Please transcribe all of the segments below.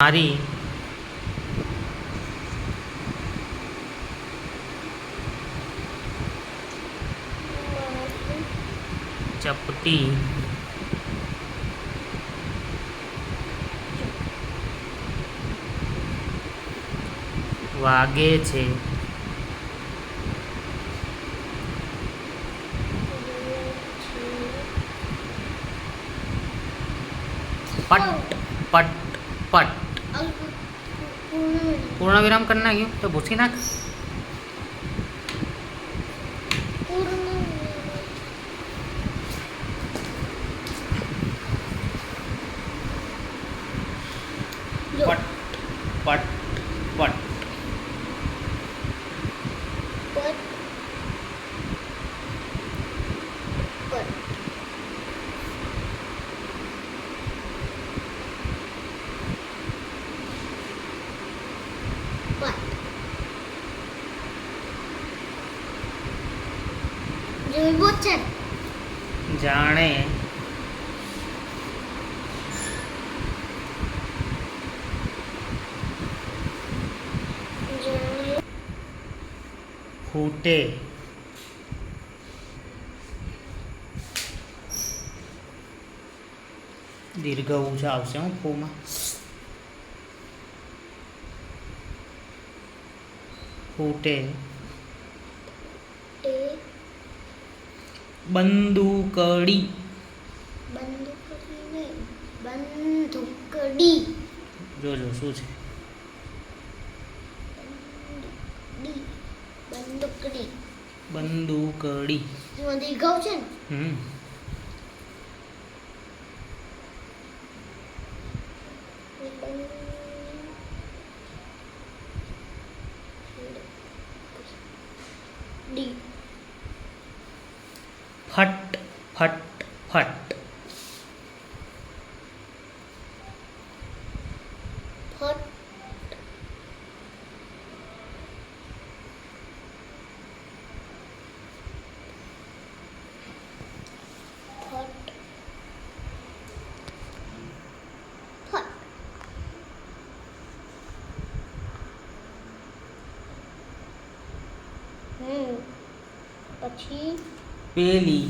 મારી ચપટી વાગે છે. પટ પટ પટ પૂર્ણ વિરામ કરી નાખ્યું તો ભૂસી નાખ. પટ પટ પટ જાણે ફૂટે દીર્ઘ ઊંચા આવશે હું ફૂમાં. ફૂટે બંદૂકડી જોજો શું છે. બંદૂકડી હમ ફટ ફટ ફટ પછી પેલી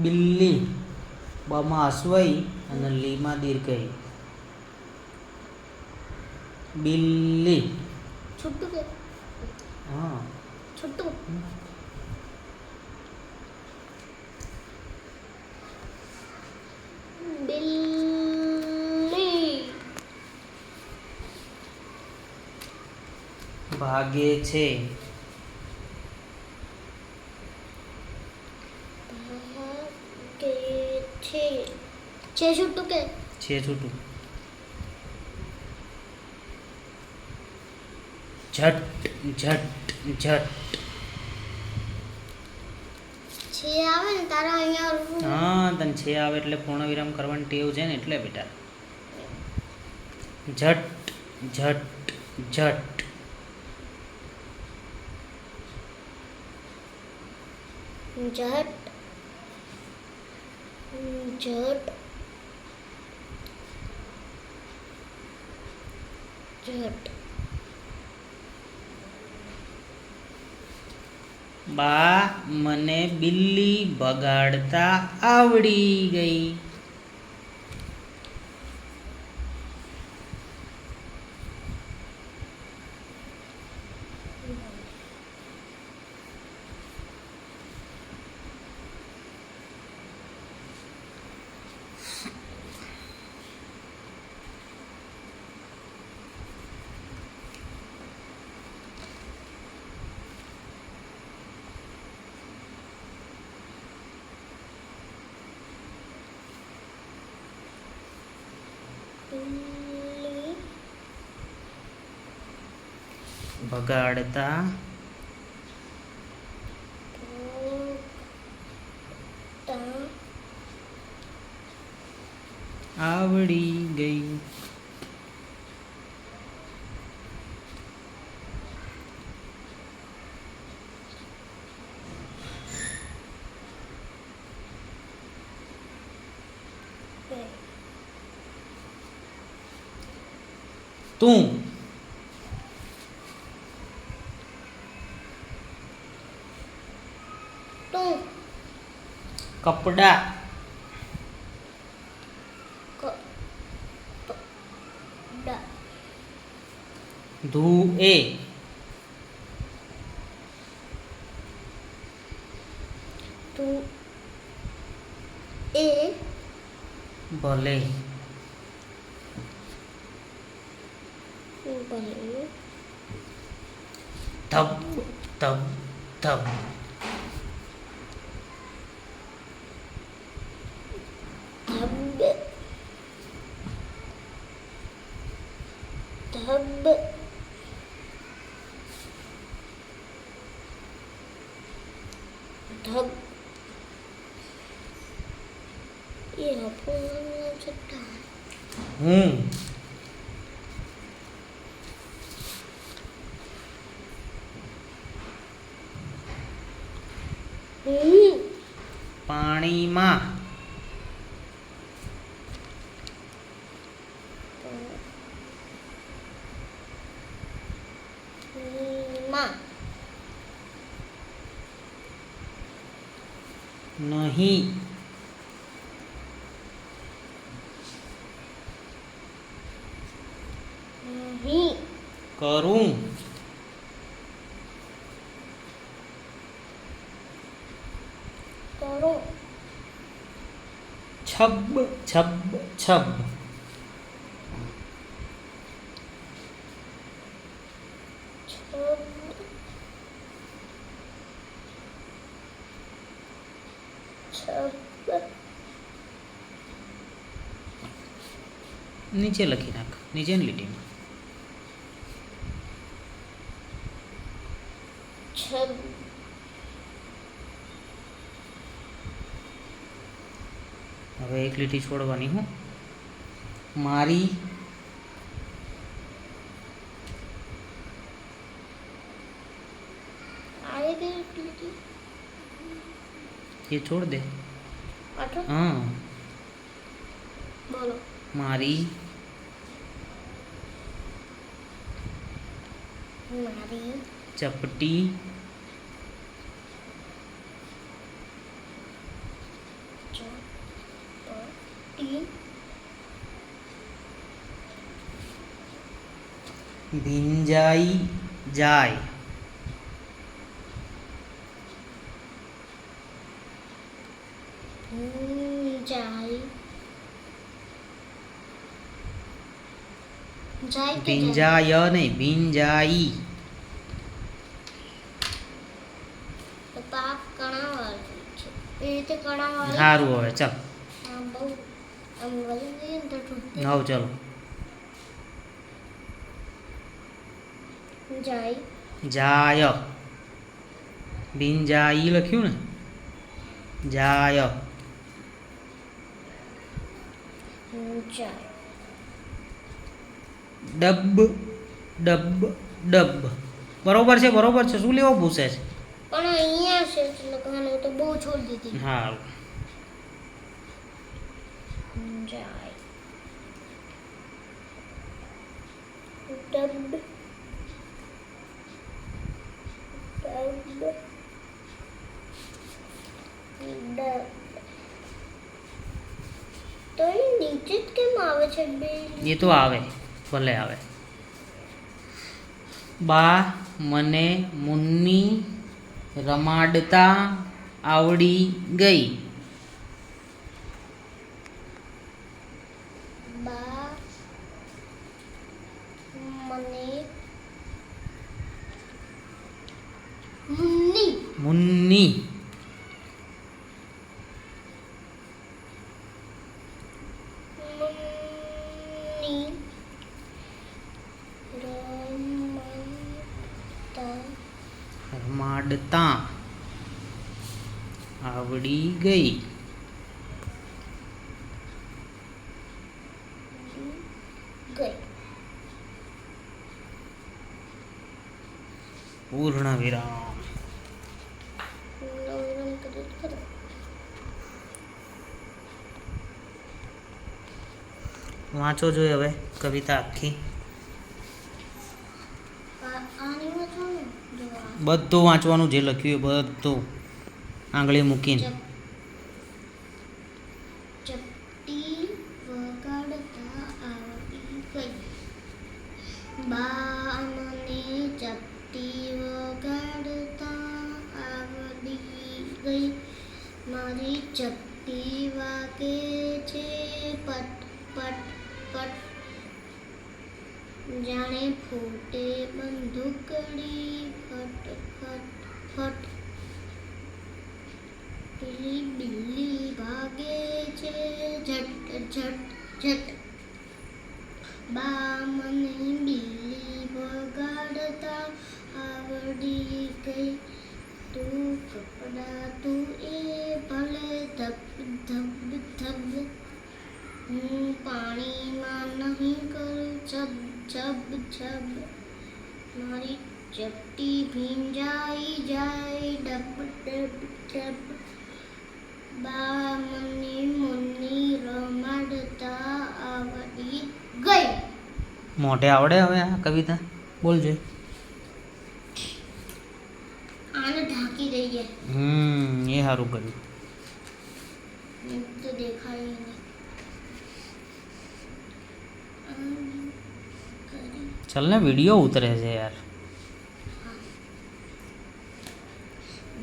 બિલ્લી બમાં અશ્વઈ અને લીમાં દીર્ઘઈ. બિલ્લી છૂટું કે હા છૂટું બિલ્લી ભાગે છે. છે છૂટું કે છે છૂટું. ઝટ ઝટ ઝટ છે આવે ને તારા અહીંયા હા તને છે આવે એટલે પૂર્ણ વિરામ કરવાની ટેવ છે ને એટલે બેટા. ઝટ ઝટ ઝટ ઝટ ઝટ ઝટ બા મને બિલ્લી ભગાડતા આવડી ગઈ. ભગાડતા આવડી ગઈ. તું તું કપડા ડા ધુએ તું એ ભલે ભલે ધબ ધબ ધબ ધબ ધબ ધબ એ આપણું છઠ્ઠા હું પાણીમાં માં નહીં નહીં કરું કરો છબ છબ છબ નીચે લખી નાખ નીચેની લીટીમાં છબ હવે એક લીટી છોડવાની હું મારી આવી ગઈ લીટી એ છોડ દે આટલો હા બોલો મારી મારી ચપટી ચપટી ભીંજાઈ જાય જાય જાય કે ભીંજાય નહીં ભીંજાઈ તો પાપ કણાવાળું છે એ રીતે કણાવાળું સારું હવે ચાલ આમ બહુ આમ વળી જઈએ ને તો તૂટે નવ ચાલો જાય જાય ભીંજાઈ લખ્યું ને જાય જાય ડબ ડબ ડબ બરોબર છે શું લેવો પૂછે છે પણ અહીંયા છે લખવાનું તો બહુ છોડી દીધી હા જાય ડબ ડબ ડબ તો એ નીચે જ કેમ આવે છે બે એ તો આવે ભલે આવે બા મને મુન્ની રમાડતા આવડી ગઈ બા મને મુન્ની મુન્ની મુન્ની રમાડતા આવડી ગઈ ગઈ પૂર્ણ વિરામ નવરમ કદું કરો વાંચો જોઈએ હવે કવિતા આખી બધું વાંચવાનું જે લખ્યું એ બધું આંગળી મૂકીને. ચપટી વગાડતા આવડી ગઈ. બા મને ચપટી વગાડતા આવડી ગઈ. મારી ચપટી વાગે છે પટ પટ પટ. જાણે ફૂટે બંદૂકડી ફટ ફટ ફટ. પેલી બિલ્લી ભાગે છે ઝટ ઝટ ઝટ. બા મને બિલ્લી વગાડતા આવડી ગઈ. તું કપડા તું એ ભલે ધબ ધબ ધબ. હું પાણીમાં નહીં કરું છબ છબ છબ. મારી ચપટી ભીંજાઈ જાય ડબ ડબ ડબ. બા મને મુન્ની રમાડતા આવડી ગઈ. મોઢે આવડે હવે આ કવિતા બોલજે. આને ઢાંકી દઈએ. એ સારું કર્યું. તો દેખાય નહીં. ચાલ ને વિડીયો ઉતરે છે યાર.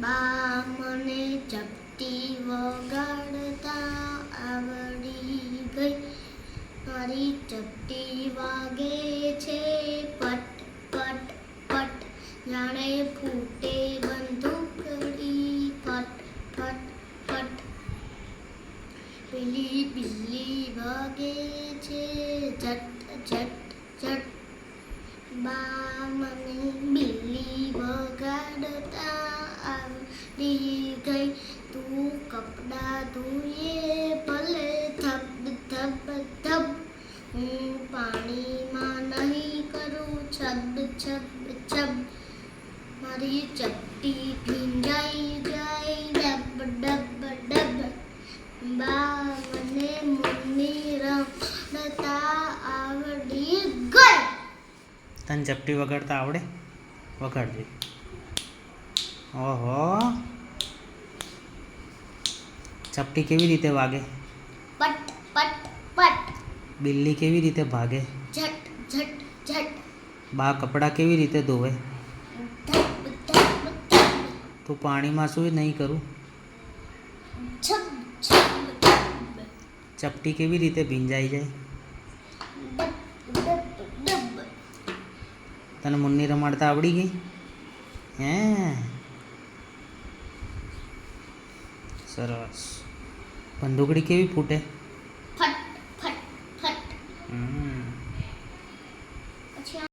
બા મને ચપટી વગાડતા આવડી ગઈ. મારી ચપટી વાગે છે પટ પટ પટ. જાણે ફૂટે બંદૂકડી ફટ ફટ ફટ. પેલી બિલ્લી વાગે છે ઝટ ઝટ ઝટ. બા મને બિલ્લી વગાડતા આવડી ગઈ. તું કપડા ધોઈએ ભલે ધબ ધબ ધબ. હું પાણીમાં નહીં કરું છબ છબ છબ. મારી ચપટી ભીંજાઈ જાય ડબ ડબ ડબ. બા મને મુન્ની રમતા આવડી ગઈ. તને ચપટી વગાડતા આવડે? વગાડજે. ઓહો, ચપટી કેવી રીતે વાગે? પટ પટ પટ. બિલ્લી કેવી રીતે ભાગે? ઝટ ઝટ ઝટ. બા કપડાં કેવી રીતે ધોવે? ધબ ધબ ધબ. તું પાણીમાં શું નહીં કરું? છબ છબ છબ. ચપટી કેવી રીતે ભીંજાઈ જાય? ડબ ડબ ડબ. તને મુન્ની રમાડતા આવડી ગઈ? હે, સરસ. બંદૂકડી કેવી ફૂટે? ફટ ફટ ફટ.